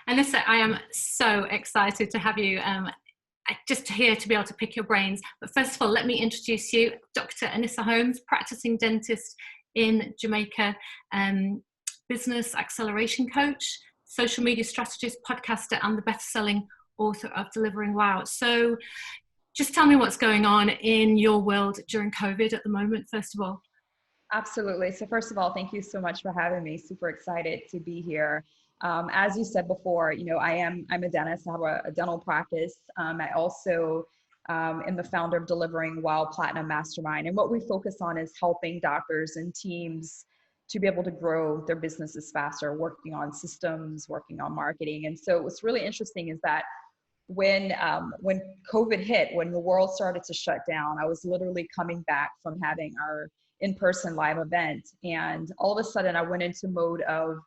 Anissa, I am so excited to have you just here to be able to pick your brains. But first of all, let me introduce you, Dr. Anissa Holmes, practicing dentist in Jamaica, business acceleration coach, social media strategist, podcaster, and the best-selling author of Delivering Wow. So just tell me what's going on in your world during COVID at the moment, first of all. Absolutely. So first of all, thank you so much for having me. Super excited to be here. As you said before, I'm a dentist. I have a dental practice. I also am the founder of Delivering Wow Platinum Mastermind. And what we focus on is helping doctors and teams to be able to grow their businesses faster, working on systems, working on marketing. And so what's really interesting is that when COVID hit, when the world started to shut down, I was literally coming back from having our in-person live event. And all of a sudden I went into mode of,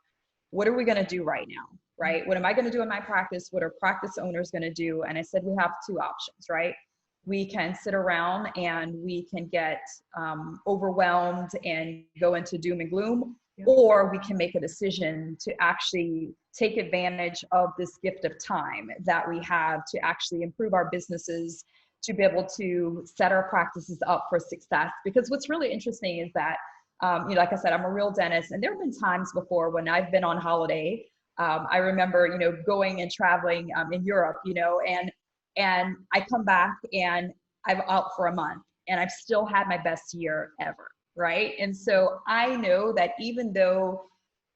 what are we going to do right now? Right? What am I going to do in my practice? What are practice owners going to do? And I said, we have two options, right? We can sit around and we can get overwhelmed and go into doom and gloom, or we can make a decision to actually take advantage of this gift of time that we have to actually improve our businesses, to be able to set our practices up for success. Because what's really interesting is that, like I said, I'm a real dentist, and there have been times before when I've been on holiday. I remember, going and traveling in Europe, and I come back and I'm out for a month and I've still had my best year ever, right? And so I know that even though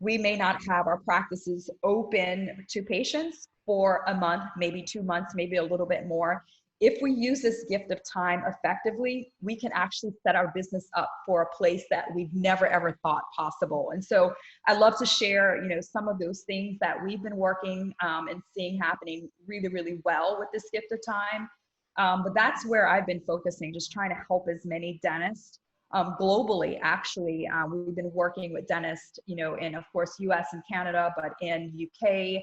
we may not have our practices open to patients for a month, maybe 2 months, maybe a little bit more, if we use this gift of time effectively, we can actually set our business up for a place that we've never ever thought possible. And so I love to share, some of those things that we've been working and seeing happening really, really well with this gift of time. But that's where I've been focusing, just trying to help as many dentists globally. Actually, we've been working with dentists, in, of course, US and Canada, but in UK,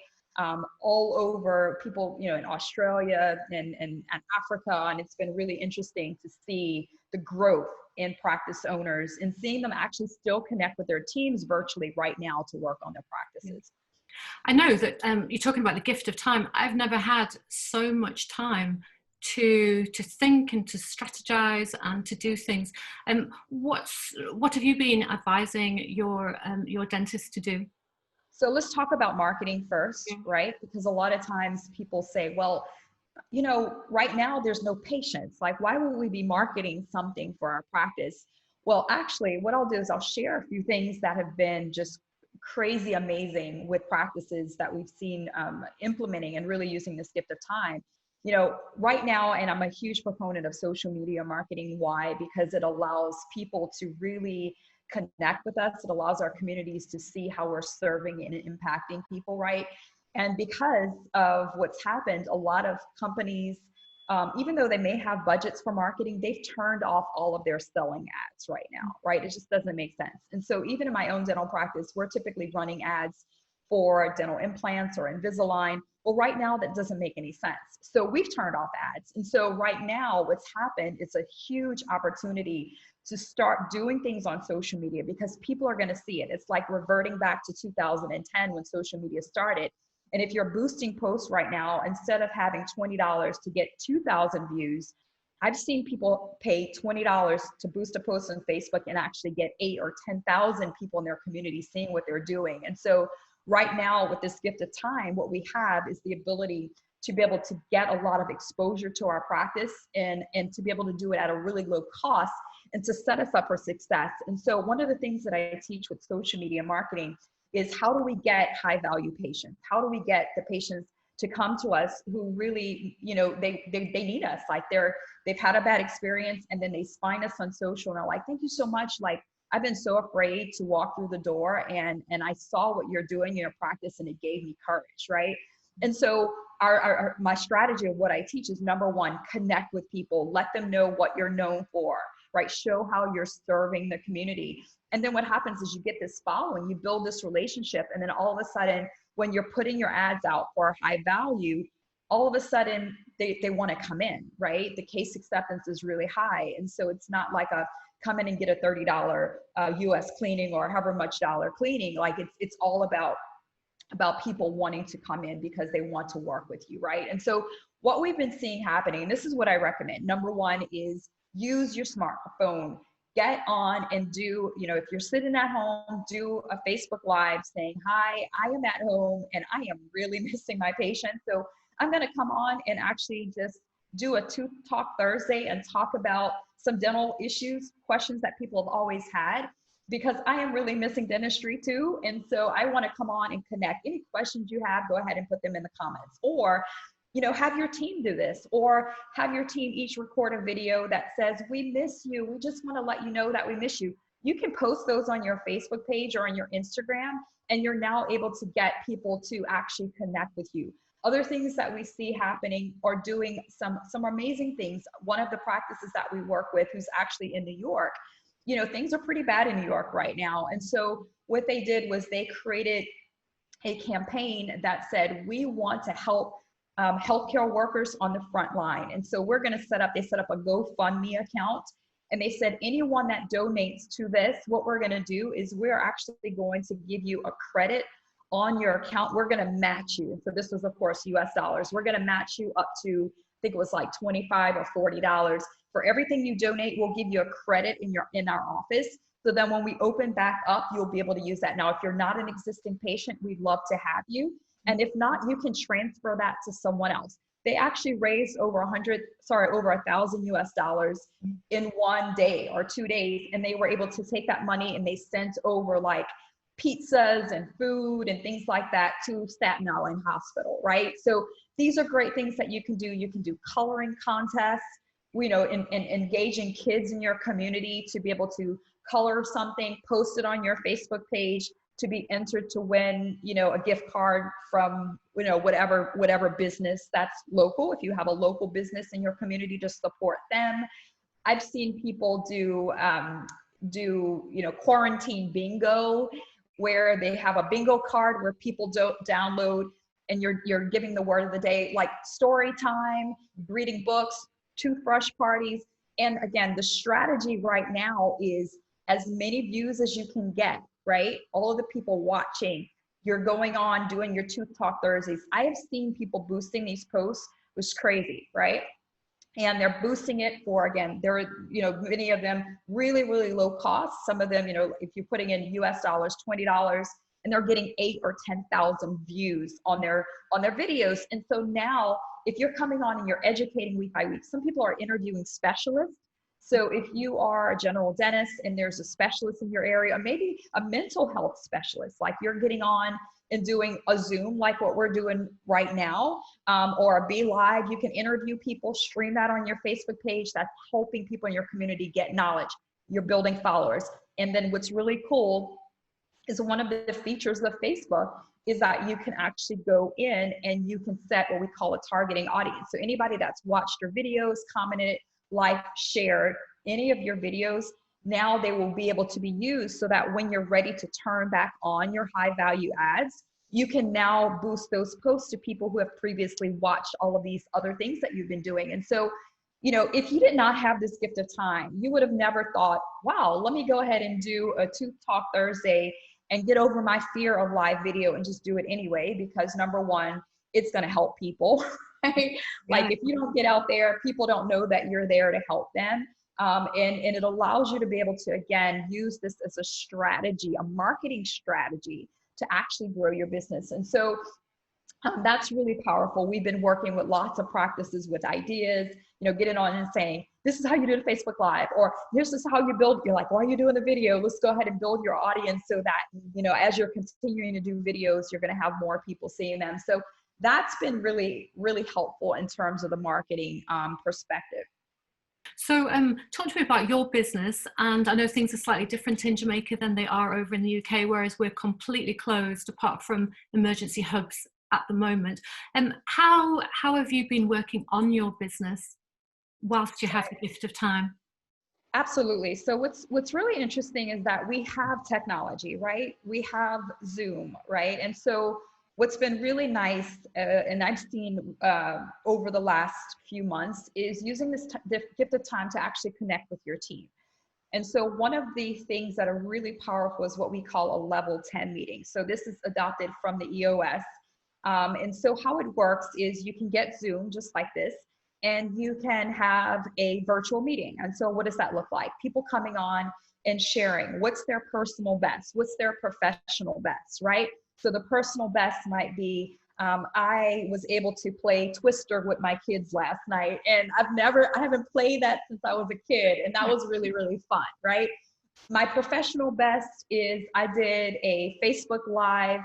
all over, people, in Australia and Africa. And it's been really interesting to see the growth in practice owners and seeing them actually still connect with their teams virtually right now to work on their practices. I know that you're talking about the gift of time. I've never had so much time to think and to strategize and to do things. What have you been advising your dentist to do? So let's talk about marketing first, right? Because a lot of times people say, well, right now there's no patients. Like, why would we be marketing something for our practice? Well, actually, what I'll do is I'll share a few things that have been just crazy amazing with practices that we've seen implementing and really using this gift of time. Right now, and I'm a huge proponent of social media marketing. Why? Because it allows people to really connect with us. It allows our communities to see how we're serving and impacting people, right? And because of what's happened, a lot of companies, even though they may have budgets for marketing, they've turned off all of their selling ads right now, right? It just doesn't make sense. And so even in my own dental practice, we're typically running ads for dental implants or Invisalign. Well, right now that doesn't make any sense. So we've turned off ads. And so right now what's happened, it's a huge opportunity to start doing things on social media because people are going to see it. It's like reverting back to 2010 when social media started. And if you're boosting posts right now, instead of having $20 to get 2,000 views, I've seen people pay $20 to boost a post on Facebook and actually get 8 or 10,000 people in their community seeing what they're doing. And so right now with this gift of time, what we have is the ability to be able to get a lot of exposure to our practice and to be able to do it at a really low cost and to set us up for success. And so one of the things that I teach with social media marketing is how do we get high value patients? How do we get the patients to come to us who really, they need us, like they've had a bad experience and then they find us on social and are like, thank you so much. Like, I've been so afraid to walk through the door and I saw what you're doing in your practice and it gave me courage, right? And so my strategy of what I teach is, number one, connect with people, let them know what you're known for, right? Show how you're serving the community. And then what happens is you get this following, you build this relationship, and then all of a sudden, when you're putting your ads out for high value, all of a sudden they want to come in, right? The case acceptance is really high. And so it's not like a come in and get a $30 US cleaning or however much dollar cleaning. Like it's all about about people wanting to come in because they want to work with you, right? And so what we've been seeing happening, and this is what I recommend. Number one is use your smartphone. Get on and do, you know, if you're sitting at home, do a Facebook Live saying, hi, I am at home and I am really missing my patient. So I'm going to come on and actually just do a Tooth Talk Thursday and talk about some dental issues, questions that people have always had, because I am really missing dentistry too. And so I want to come on and connect. Any questions you have, go ahead and put them in the comments, or, you know, have your team do this, or have your team each record a video that says, we miss you. We just want to let you know that we miss you. You can post those on your Facebook page or on your Instagram, and you're now able to get people to actually connect with you. Other things that we see happening or doing some amazing things. One of the practices that we work with, who's actually in New York, you know, things are pretty bad in New York right now. And so what they did was they created a campaign that said, we want to help healthcare workers on the front line. And so we're going to they set up a GoFundMe account. And they said, anyone that donates to this, what we're going to do is we're actually going to give you a credit on your account. We're going to match you. So this was, of course, US dollars. We're going to match you up to, I think it was like $25 or $40. For everything you donate, we'll give you a credit in our office. So then when we open back up, you'll be able to use that. Now, if you're not an existing patient, we'd love to have you. And if not, you can transfer that to someone else. They actually raised over $1,000 US dollars in 1 day or 2 days. And they were able to take that money and they sent over like pizzas and food and things like that to Staten Island Hospital, right? So these are great things that you can do. You can do coloring contests, you know, in engaging kids in your community to be able to color something, post it on your Facebook page to be entered to win, you know, a gift card from, you know, whatever business that's local. If you have a local business in your community, to support them. I've seen people do, you know, quarantine bingo, where they have a bingo card where people don't download, and you're giving the word of the day, like story time, reading books, toothbrush parties. And again, the strategy right now is as many views as you can get, right? All of the people watching, you're going on doing your Tooth Talk Thursdays. I have seen people boosting these posts, it was crazy, right? And they're boosting it for, again, there are, you know, many of them really, really low cost. Some of them, you know, if you're putting in US dollars, $20, and they're getting 8,000 or 10,000 views on their videos. And so now, if you're coming on and you're educating week by week, some people are interviewing specialists. So if you are a general dentist and there's a specialist in your area, or maybe a mental health specialist, like you're getting on and doing a Zoom like what we're doing right now, or a Be Live, you can interview people, stream that on your Facebook page. That's helping people in your community get knowledge. You're building followers. And then what's really cool is one of the features of Facebook is that you can actually go in and you can set what we call a targeting audience. So anybody that's watched your videos, commented, liked, shared any of your videos, now they will be able to be used so that when you're ready to turn back on your high value ads, you can now boost those posts to people who have previously watched all of these other things that you've been doing. And so, you know, if you did not have this gift of time, you would have never thought, wow, let me go ahead and do a Tooth Talk Thursday and get over my fear of live video and just do it anyway, because number one, it's going to help people, right? Like if you don't get out there, people don't know that you're there to help them. And it allows you to be able to, again, use this as a strategy, a marketing strategy to actually grow your business. And so that's really powerful. We've been working with lots of practices with ideas, you know, getting on and saying, this is how you do the Facebook Live, or this is how you build. You're like, why are you doing the video? Let's go ahead and build your audience so that, you know, as you're continuing to do videos, you're going to have more people seeing them. So that's been really, really helpful in terms of the marketing perspective. So talk to me about your business. And I know things are slightly different in Jamaica than they are over in the UK, whereas we're completely closed apart from emergency hubs at the moment. How have you been working on your business whilst you have the gift of time? Absolutely. So what's really interesting is that we have technology, right? We have Zoom, right? And so what's been really nice, and I've seen over the last few months, is using this gift of time to actually connect with your team. And so one of the things that are really powerful is what we call a level 10 meeting. So this is adopted from the EOS. And so how it works is you can get Zoom just like this, and you can have a virtual meeting. And so what does that look like? People coming on and sharing what's their personal best, what's their professional best, right? So the personal best might be, I was able to play Twister with my kids last night, and I haven't played that since I was a kid, and that was really, really fun, right? My professional best is I did a Facebook Live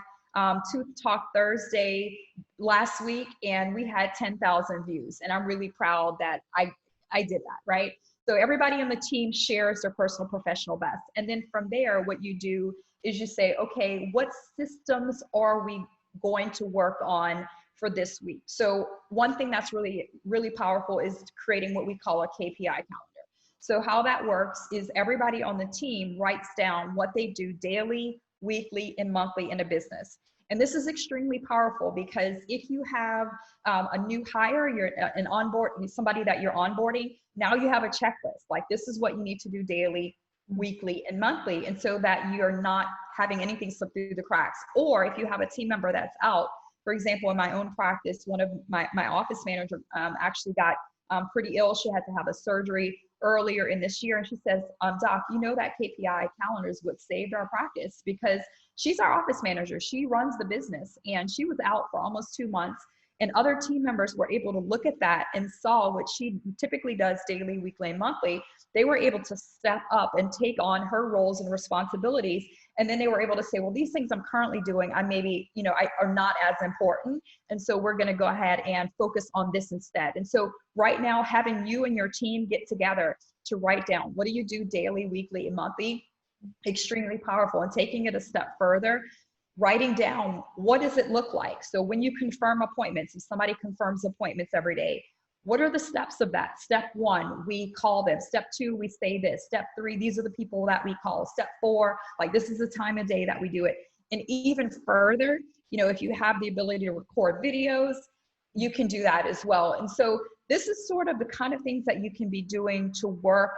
Tooth Talk Thursday last week, and we had 10,000 views, and I'm really proud that I did that, right? So everybody on the team shares their personal professional best. And then from there, what you do is you say, okay, what systems are we going to work on for this week? So one thing that's really, really powerful is creating what we call a KPI calendar. So how that works is everybody on the team writes down what they do daily, weekly, and monthly in a business. And this is extremely powerful because if you have a new hire, you're somebody that you're onboarding, now you have a checklist. Like, this is what you need to do daily, weekly, and monthly. And so that you're not having anything slip through the cracks. Or if you have a team member that's out, for example, in my own practice, one of my office manager actually got pretty ill. She had to have a surgery earlier in this year. And she says, Doc, you know that KPI calendar is what saved our practice, because she's our office manager. She runs the business, and she was out for almost 2 months. And other team members were able to look at that and saw what she typically does daily, weekly, and monthly. They were able to step up and take on her roles and responsibilities. And then they were able to say, well, these things I'm currently doing, are not as important. And so we're going to go ahead and focus on this instead. And so right now, having you and your team get together to write down, what do you do daily, weekly, and monthly? Extremely powerful. And taking it a step further, writing down, what does it look like? So when you confirm appointments, if somebody confirms appointments every day, what are the steps of that? Step 1, we call them. Step 2, we say this. Step 3, these are the people that we call. Step 4, like, this is the time of day that we do it. And even further, if you have the ability to record videos, you can do that as well. And so this is sort of the kind of things that you can be doing to work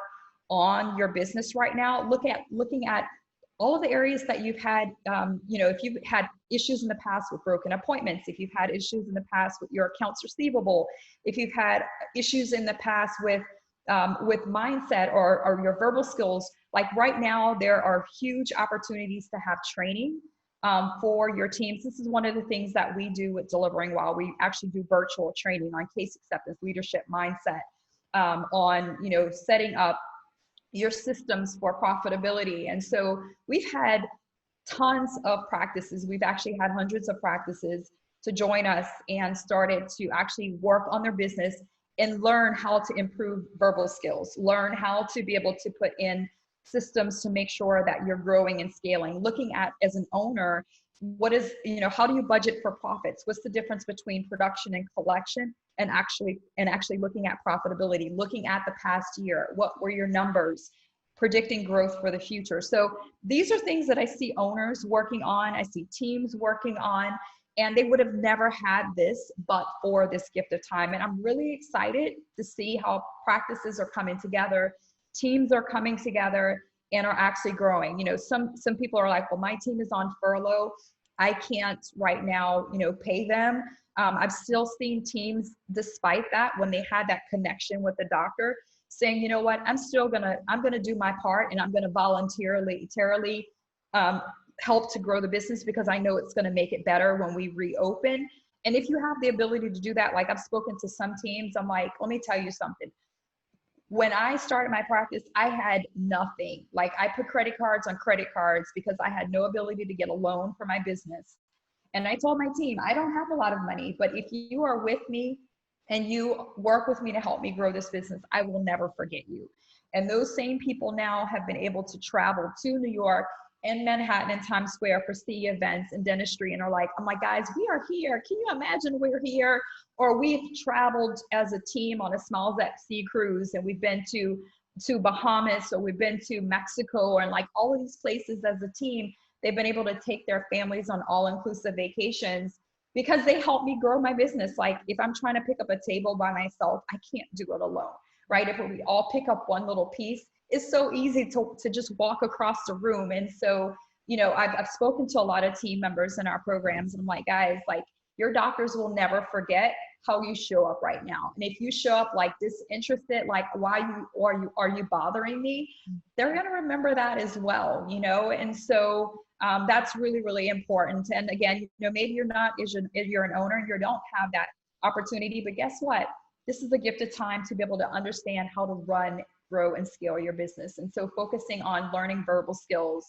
on your business right now. Looking at all of the areas that you've had, if you've had issues in the past with broken appointments, if you've had issues in the past with your accounts receivable, if you've had issues in the past with mindset or your verbal skills, like right now, there are huge opportunities to have training for your teams. This is one of the things that we do with Delivering Well. We actually do virtual training on case acceptance, leadership, mindset, on setting up your systems for profitability. And so we've had tons of practices. We've actually had hundreds of practices to join us and started to actually work on their business and learn how to improve verbal skills, learn how to be able to put in systems to make sure that you're growing and scaling. Looking at, as an owner, how do you budget for profits? What's the difference between production and collection? And actually looking at profitability, looking at the past year, what were your numbers, predicting growth for the future. So these are things that I see owners working on, I see teams working on, and they would have never had this but for this gift of time. And I'm really excited to see how practices are coming together, teams are coming together and are actually growing. Some people are like, well, my team is on furlough, I can't right now, pay them. I've still seen teams, despite that, when they had that connection with the doctor, saying, you know what, I'm gonna do my part, and I'm gonna voluntarily help to grow the business, because I know it's gonna make it better when we reopen. And if you have the ability to do that, like, I've spoken to some teams, I'm like, let me tell you something. When I started my practice, I had nothing. Like, I put credit cards on credit cards because I had no ability to get a loan for my business. And I told my team, I don't have a lot of money, but if you are with me and you work with me to help me grow this business, I will never forget you. And those same people now have been able to travel to New York and Manhattan and Times Square for CE events and dentistry, and I'm like, guys, we are here. Can you imagine we're here? Or we've traveled as a team on a Smiles at Sea cruise, and we've been to Bahamas, or we've been to Mexico, and like all of these places as a team. They've been able to take their families on all-inclusive vacations because they help me grow my business. Like, if I'm trying to pick up a table by myself, I can't do it alone, right? If we all pick up one little piece, it's so easy to just walk across the room. And so, you know, I've spoken to a lot of team members in our programs, and I'm like, guys, like, your doctors will never forget how you show up right now. And if you show up like disinterested, like, are you bothering me? They're going to remember that as well, you know? And so that's really, really important. And again, you know, maybe if you're an owner and you don't have that opportunity, but guess what? This is a gift of time to be able to understand how to run, grow, and scale your business. And so focusing on learning verbal skills,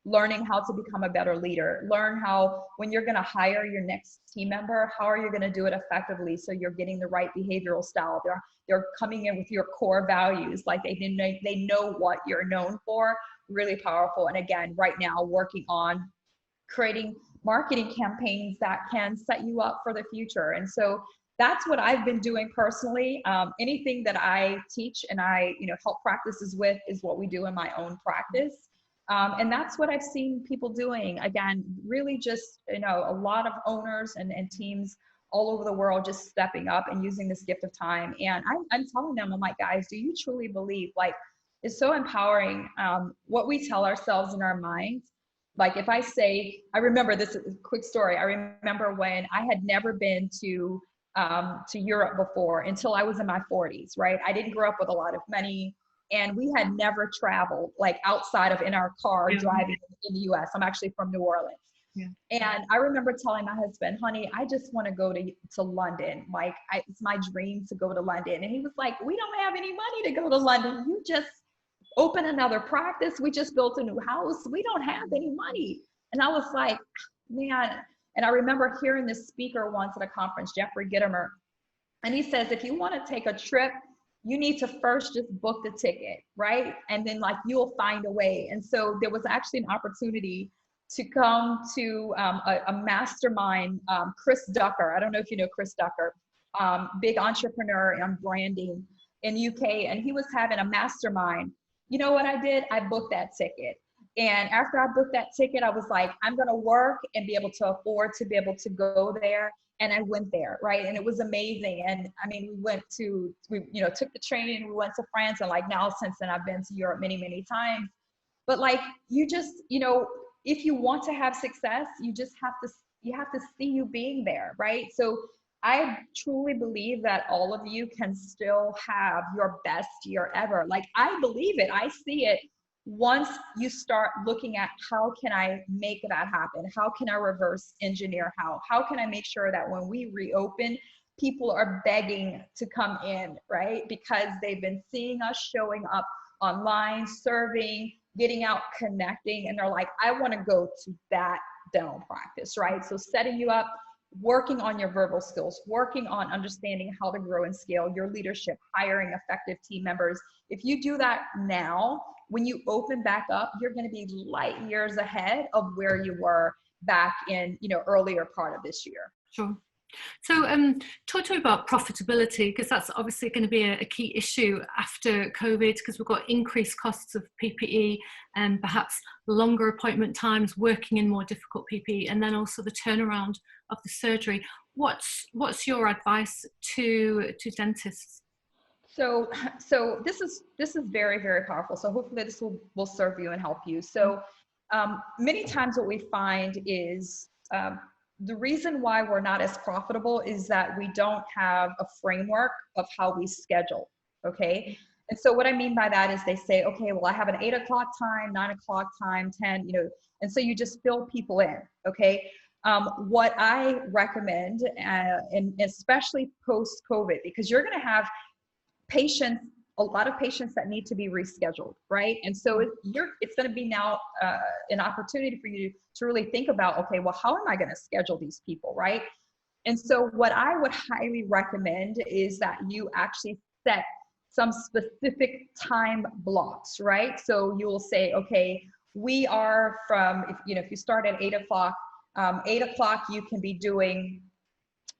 learning how to become a better leader, learn how, when you're going to hire your next team member, how are you going to do it effectively so you're getting the right behavioral style. They're coming in with your core values, like they know what you're known for. Really powerful. And again, right now, working on creating marketing campaigns that can set you up for the future. And so that's what I've been doing personally. Anything that I teach and I, you know, help practices with is what we do in my own practice. And that's what I've seen people doing. Again, really just, you know, a lot of owners and teams all over the world just stepping up and using this gift of time. And I'm telling them, I'm like, guys, do you truly believe, like, it's so empowering what we tell ourselves in our minds. Like if I say, I remember this quick story. I remember when I had never been to Europe before until I was in my 40s, right? I didn't grow up with a lot of money, and we had never traveled like outside of in our car driving in the US. I'm actually from New Orleans. Yeah. And I remember telling my husband, honey, I just want to go to London. Like it's my dream to go to London. And he was like, we don't have any money to go to London. You just open another practice. We just built a new house. We don't have any money. And I was like, man. And I remember hearing this speaker once at a conference, Jeffrey Gitomer, and he says, if you want to take a trip, you need to first just book the ticket, right? And then like you'll find a way. And so there was actually an opportunity to come to a mastermind, Chris Ducker. I don't know if you know Chris Ducker, big entrepreneur on branding in UK, and he was having a mastermind. You know what I did? I booked that ticket. And after I booked that ticket, I was like, I'm going to work and be able to afford to be able to go there. And I went there, right? And it was amazing. And I mean, we took the train and we went to France. And like now, since then, I've been to Europe many, many times. But like, you just, you know, if you want to have success, you have to see you being there, right? So I truly believe that all of you can still have your best year ever. Like I believe it, I see it. Once you start looking at how can I make that happen? How can I reverse engineer? How can I make sure that when we reopen, people are begging to come in, right? Because they've been seeing us showing up online, serving, getting out, connecting, and they're like, I want to go to that dental practice, right? So setting you up, working on your verbal skills, working on understanding how to grow and scale your leadership, hiring effective team members. If you do that now, when you open back up, you're going to be light years ahead of where you were back in, you know, earlier part of this year. Sure. So talk to me about profitability, because that's obviously going to be a key issue after COVID, because we've got increased costs of PPE and perhaps longer appointment times, working in more difficult PPE, and then also the turnaround of the surgery. What's your advice to dentists? So this is very, very powerful. So hopefully this will serve you and help you. So many times what we find is the reason why we're not as profitable is that we don't have a framework of how we schedule, okay? And so what I mean by that is they say, okay, well, I have an 8 o'clock time, 9 o'clock time, 10, you know, and so you just fill people in, okay? What I recommend, and especially post-COVID, because you're gonna have a lot of patients that need to be rescheduled, right? And so it's going to be now an opportunity for you to really think about, okay, well, how am I going to schedule these people, right? And so what I would highly recommend is that you actually set some specific time blocks, right? So you will say, okay, we are if you start at 8 o'clock, 8 o'clock, you can be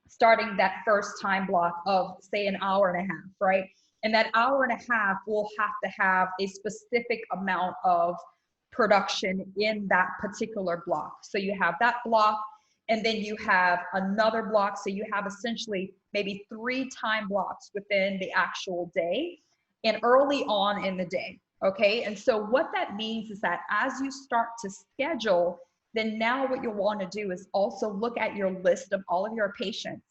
starting that first time block of say an hour and a half, right? And that hour and a half will have to have a specific amount of production in that particular block. So you have that block, and then you have another block. So you have essentially maybe 3 time blocks within the actual day. and early on in the day. Okay. And so what that means is that as you start to schedule, then now what you'll want to do is also look at your list of all of your patients.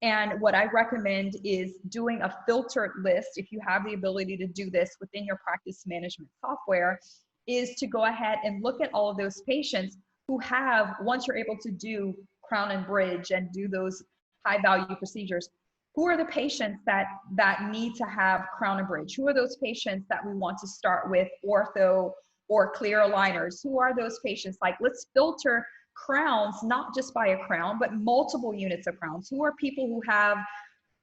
And what I recommend is doing a filtered list, if you have the ability to do this within your practice management software, is to go ahead and look at all of those patients who have, once you're able to do crown and bridge and do those high value procedures, who are the patients that need to have crown and bridge? Who are those patients that we want to start with ortho or clear aligners? Who are those patients? Like, let's filter crowns, not just by a crown, but multiple units of crowns. Who are people who have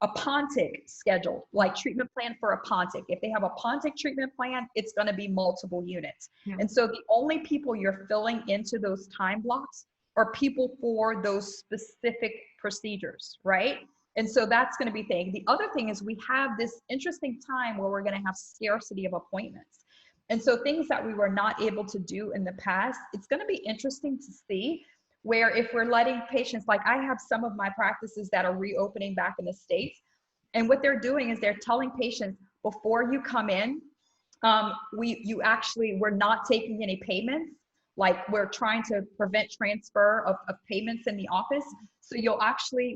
a Pontic scheduled, like treatment plan for a Pontic? If they have a Pontic treatment plan, it's going to be multiple units. Yeah. And so the only people you're filling into those time blocks are people for those specific procedures, right? And so that's going to be the thing. The other thing is we have this interesting time where we're going to have scarcity of appointments. And so things that we were not able to do in the past, it's going to be interesting to see where if we're letting patients, like I have some of my practices that are reopening back in the States, and what they're doing is they're telling patients before you come in, we're not taking any payments. Like, we're trying to prevent transfer of payments in the office. So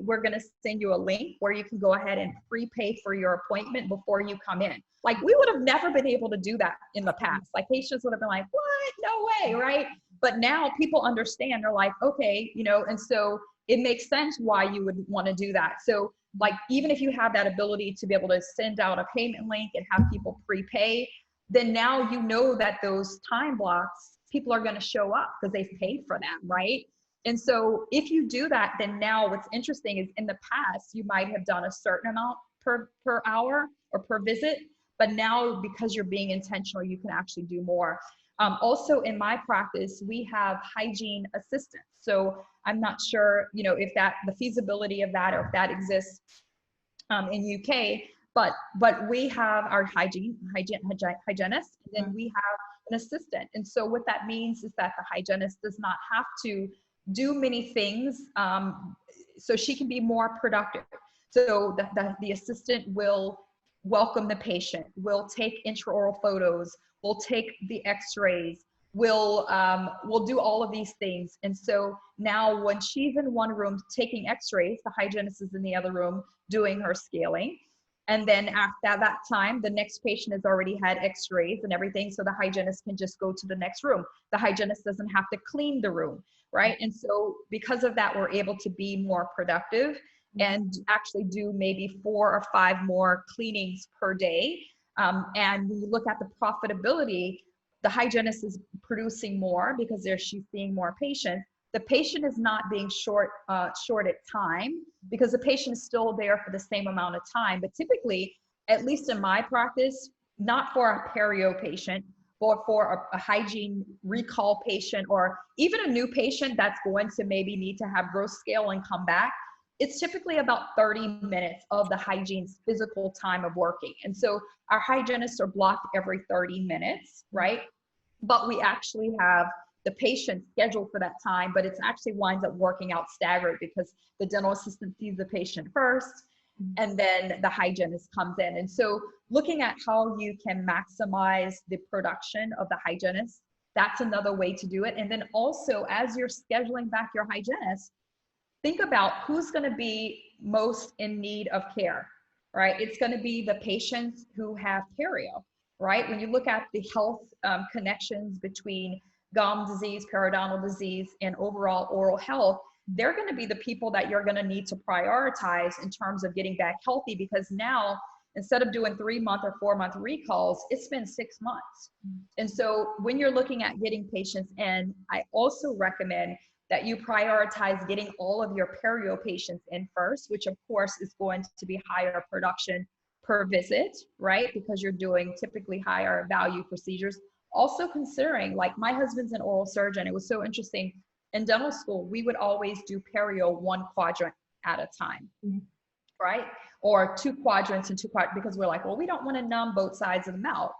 we're going to send you a link where you can go ahead and prepay for your appointment before you come in. Like, we would have never been able to do that in the past. Like, patients would have been like, what? No way, right? But now people understand. They're like, okay, and so it makes sense why you would want to do that. So, like, even if you have that ability to be able to send out a payment link and have people prepay, then now you know that those time blocks, people are going to show up because they've paid for them, right? And so if you do that, then now what's interesting is in the past, you might have done a certain amount per hour or per visit, but now because you're being intentional, you can actually do more. Also in my practice, we have hygiene assistants. So I'm not sure, if the feasibility of that or if that exists in UK, but we have our hygienist, and then we have an assistant. And so what that means is that the hygienist does not have to do many things, so she can be more productive. So the assistant will welcome the patient, will take intraoral photos, will take the x-rays, will do all of these things. And so now when she's in one room taking x-rays, the hygienist is in the other room doing her scaling. And then after that time, the next patient has already had x-rays and everything. So the hygienist can just go to the next room. The hygienist doesn't have to clean the room, right? And so because of that, we're able to be more productive and actually do maybe 4 or 5 more cleanings per day. And when you look at the profitability, the hygienist is producing more because she's seeing more patients. The patient is not being shorted time because the patient is still there for the same amount of time. But typically, at least in my practice, not for a perio patient, but for a hygiene recall patient, or even a new patient that's going to maybe need to have growth scale and come back, it's typically about 30 minutes of the hygiene's physical time of working. And so our hygienists are blocked every 30 minutes, right? But we actually have the patient scheduled for that time, but it's actually winds up working out staggered because the dental assistant sees the patient first and then the hygienist comes in. And so looking at how you can maximize the production of the hygienist, that's another way to do it. And then also, as you're scheduling back your hygienist, think about who's going to be most in need of care, right? It's going to be the patients who have perio, right? When you look at the health connections between gum disease, periodontal disease, and overall oral health, they're going to be the people that you're going to need to prioritize in terms of getting back healthy, because now instead of doing 3-month or 4-month recalls, it's been 6 months. And so when you're looking at getting patients in, I also recommend that you prioritize getting all of your perio patients in first, which of course is going to be higher production per visit, right? Because you're doing typically higher value procedures. Also considering, like, my husband's an oral surgeon. It was so interesting. In dental school, we would always do perio 1 quadrant at a time, right? Or 2 quadrants and 2 quadrants, because we're like, well, we don't want to numb both sides of the mouth.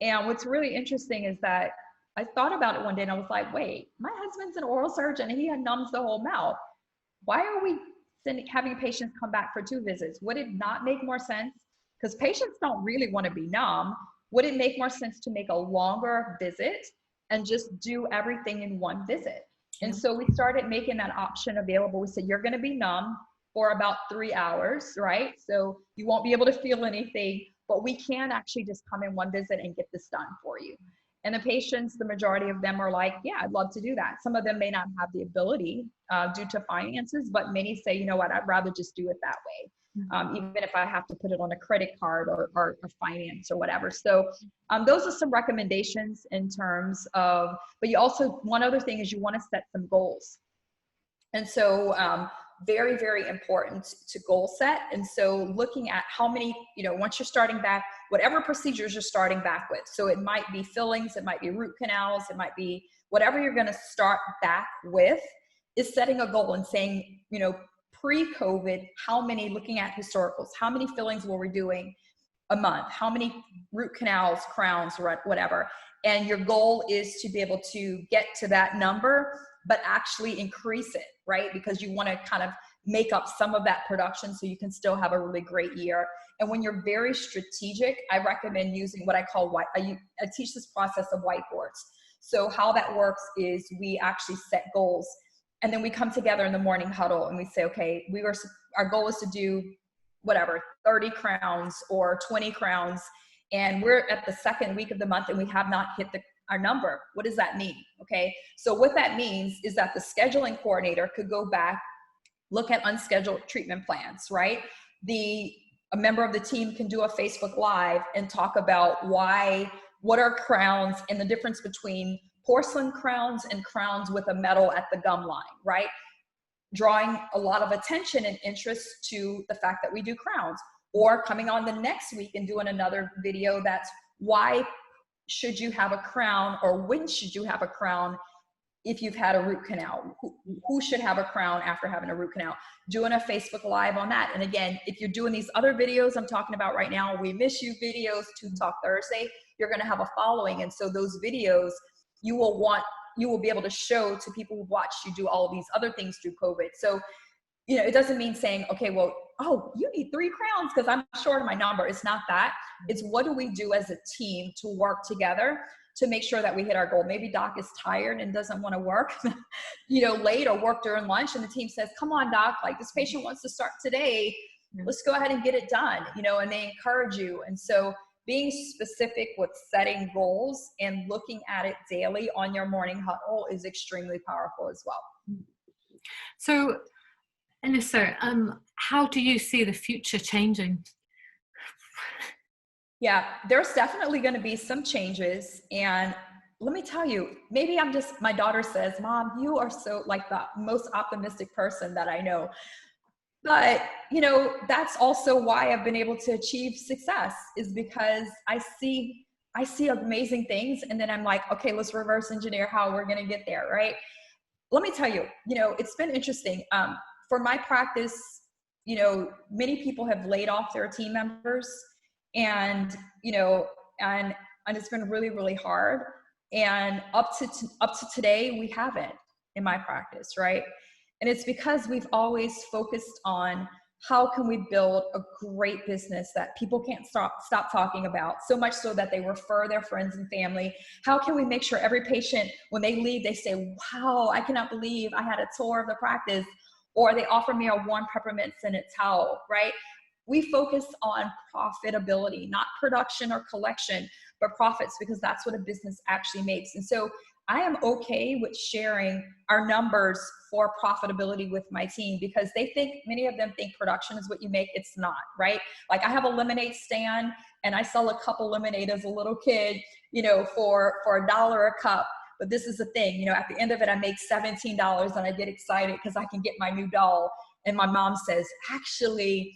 And what's really interesting is that I thought about it one day and I was like, wait, my husband's an oral surgeon and he numbs the whole mouth. Why are we having patients come back for 2 visits? Would it not make more sense because patients don't really want to be numb. Would it make more sense to make a longer visit and just do everything in one visit? And so we started making that option available. We said, you're going to be numb for about 3 hours, right? So you won't be able to feel anything, but we can actually just come in one visit and get this done for you. And the patients, the majority of them are like, yeah, I'd love to do that. Some of them may not have the ability due to finances, but many say, you know what, I'd rather just do it that way. Even if I have to put it on a credit card or finance or whatever. So those are some recommendations in terms of, but you also, one other thing is you want to set some goals. And so very, very important to goal set. And so looking at how many, once you're starting back, whatever procedures you're starting back with. So it might be fillings, it might be root canals, it might be whatever you're going to start back with, is setting a goal and saying, pre-COVID, how many, looking at historicals, how many fillings were we doing a month? How many root canals, crowns, whatever. And your goal is to be able to get to that number, but actually increase it, right? Because you want to kind of make up some of that production so you can still have a really great year. And when you're very strategic, I recommend using what I call I teach this process of whiteboards. So how that works is we actually set goals, and then we come together in the morning huddle and we say, okay, our goal is to do whatever, 30 crowns or 20 crowns. And we're at the second week of the month and we have not hit our number. What does that mean? Okay. So what that means is that the scheduling coordinator could go back, look at unscheduled treatment plans, right? A member of the team can do a Facebook Live and talk about what are crowns and the difference between porcelain crowns and crowns with a metal at the gum line, right? Drawing a lot of attention and interest to the fact that we do crowns, or coming on the next week and doing another video that's why should you have a crown, or when should you have a crown if you've had a root canal? Who should have a crown after having a root canal? Doing a Facebook Live on that. And again, if you're doing these other videos I'm talking about right now, We Miss You videos, To Talk Thursday, you're going to have a following. And so those videos, you will be able to show to people who watched you do all of these other things through COVID. So, it doesn't mean saying, okay, well, you need 3 crowns because I'm short of my number. It's not that. It's what do we do as a team to work together to make sure that we hit our goal. Maybe doc is tired and doesn't want to work, late or work during lunch. And the team says, come on, doc, like this patient wants to start today. Let's go ahead and get it done, and they encourage you. And so being specific with setting goals and looking at it daily on your morning huddle is extremely powerful as well. So, Anissa, how do you see the future changing? Yeah, there's definitely going to be some changes. And let me tell you, maybe my daughter says, Mom, you are so like the most optimistic person that I know. But, that's also why I've been able to achieve success, is because I see amazing things. And then I'm like, okay, let's reverse engineer how we're going to get there. Right. Let me tell you, it's been interesting. For my practice, many people have laid off their team members, and it's been really, really hard. And up to today, we haven't in my practice. Right. And it's because we've always focused on how can we build a great business that people can't stop talking about, so much so that they refer their friends and family. How can we make sure every patient, when they leave, they say, wow, I cannot believe I had a tour of the practice, or they offer me a warm peppermint scented towel, right? We focus on profitability, not production or collection, but profits, because that's what a business actually makes. And so I am okay with sharing our numbers for profitability with my team, because many of them think production is what you make. It's not, right? Like I have a lemonade stand and I sell a cup of lemonade as a little kid, for $1 a cup. But this is the thing, at the end of it, I make $17 and I get excited because I can get my new doll. And my mom says, actually,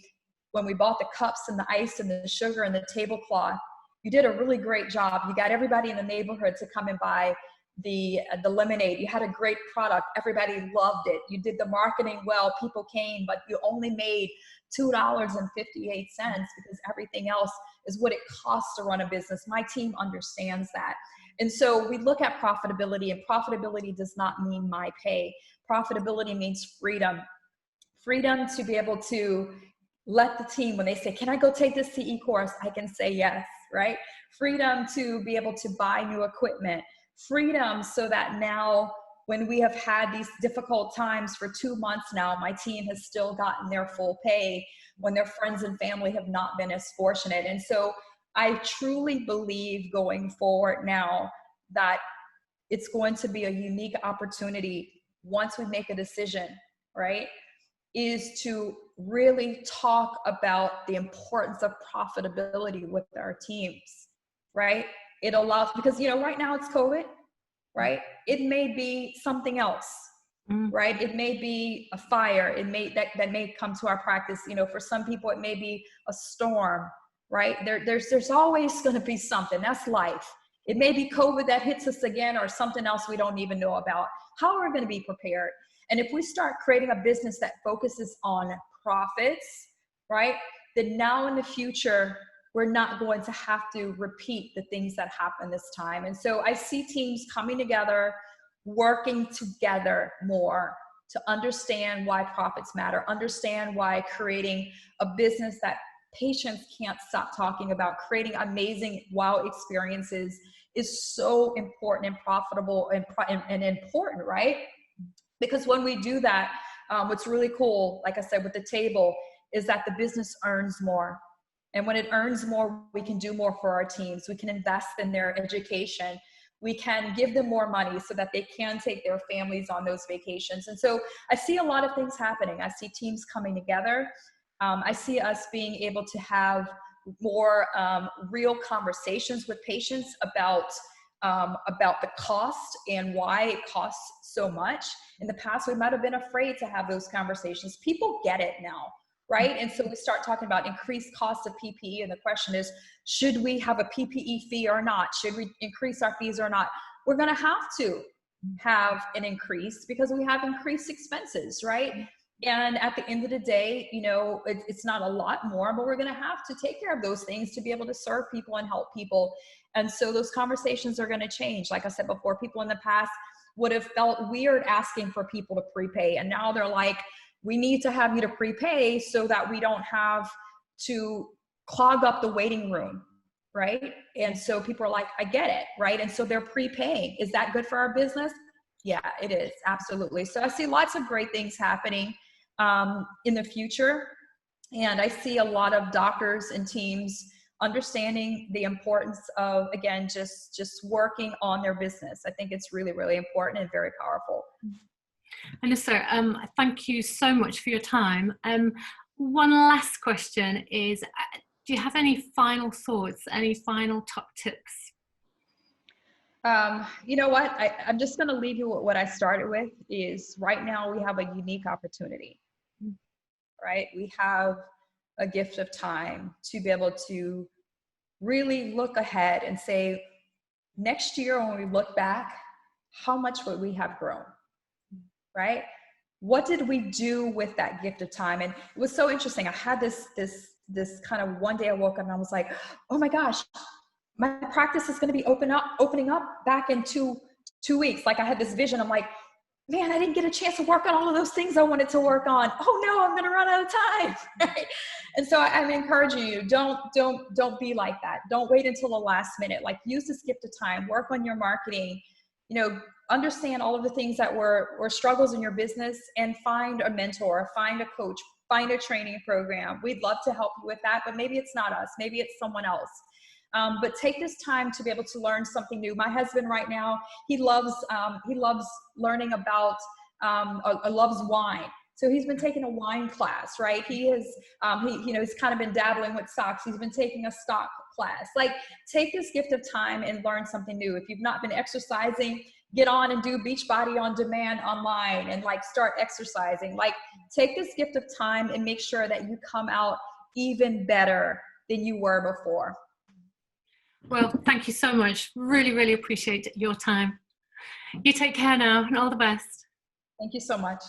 when we bought the cups and the ice and the sugar and the tablecloth, you did a really great job. You got everybody in the neighborhood to come and buy the lemonade. You had a great product. Everybody loved it. You did the marketing well. People came, but you only made $2.58 because everything else is what it costs to run a business. My team understands that. And so we look at profitability, and profitability does not mean my pay. Profitability means freedom. Freedom to be able to let the team, when they say, can I go take this CE course? I can say yes, right? Freedom to be able to buy new equipment. Freedom so that now when we have had these difficult times for 2 months now, my team has still gotten their full pay when their friends and family have not been as fortunate. And so I truly believe going forward now that it's going to be a unique opportunity once we make a decision, right? Is to really talk about the importance of profitability with our teams, right? It allows, because, you know, right now it's COVID, right? It may be something else, right? It may be a fire. It may, that may come to our practice. You know, for some people, it may be a storm, right? There's always going to be something. That's life. It may be COVID that hits us again, or something else we don't even know about. How are we going to be prepared? And if we start creating a business that focuses on profits, right, then now in the future, we're not going to have to repeat the things that happened this time. And so I see teams coming together, working together more to understand why profits matter, understand why creating a business that patients can't stop talking about, creating amazing wow experiences is so important and profitable and important, right? Because when we do that, what's really cool, like I said, with the table, is that the business earns more. And when it earns more, we can do more for our teams. We can invest in their education. We can give them more money so that they can take their families on those vacations. And so I see a lot of things happening. I see teams coming together. I see us being able to have more real conversations with patients about the cost and why it costs so much. In the past, we might have been afraid to have those conversations. People get it now, right? And so we start talking about increased cost of PPE, and the question is, should we have a PPE fee or not? Should we increase our fees or not? We're gonna have to have an increase because we have increased expenses, right? And at the end of the day, you know, it's not a lot more, but we're gonna have to take care of those things to be able to serve people and help people. And so those conversations are gonna change. Like I said before, people in the past would have felt weird asking for people to prepay. And now they're like, we need to have you to prepay so that we don't have to clog up the waiting room, right? And so people are like, I get it, right? And so they're prepaying. Is that good for our business? Yeah, it is, absolutely. So I see lots of great things happening in the future. And I see a lot of doctors and teams understanding the importance of, again, just working on their business. I think it's really, really important and very powerful. Anissa, thank you so much for your time. One last question is, do you have any final thoughts, any final top tips? You know what, I'm just going to leave you with what I started with. Is right now we have a unique opportunity, right? We have a gift of time to be able to really look ahead and say, next year when we look back, how much would we have grown, right? What did we do with that gift of time? And it was so interesting. I had this kind of, one day I woke up and I was like, oh my gosh, my practice is going to be opening up back in two weeks. Like I had this vision. I'm like, man, I didn't get a chance to work on all of those things I wanted to work on. Oh no, I'm going to run out of time. Right? And so I'm encouraging you, don't be like that. Don't wait until the last minute. Like, use this gift of time, work on your marketing, you know, understand all of the things that were struggles in your business, and find a mentor, find a coach, find a training program. We'd love to help you with that, but maybe it's not us, maybe it's someone else. But take this time to be able to learn something new. My husband right now, he loves learning about, loves wine. So he's been taking a wine class, right? He has, he's kind of been dabbling with stocks. He's been taking a stock class. Like, take this gift of time and learn something new. If you've not been exercising, get on and do Beachbody on demand online and like start exercising. Like, take this gift of time and make sure that you come out even better than you were before. Well, thank you so much. Really, really appreciate your time. You take care now, and all the best. Thank you so much.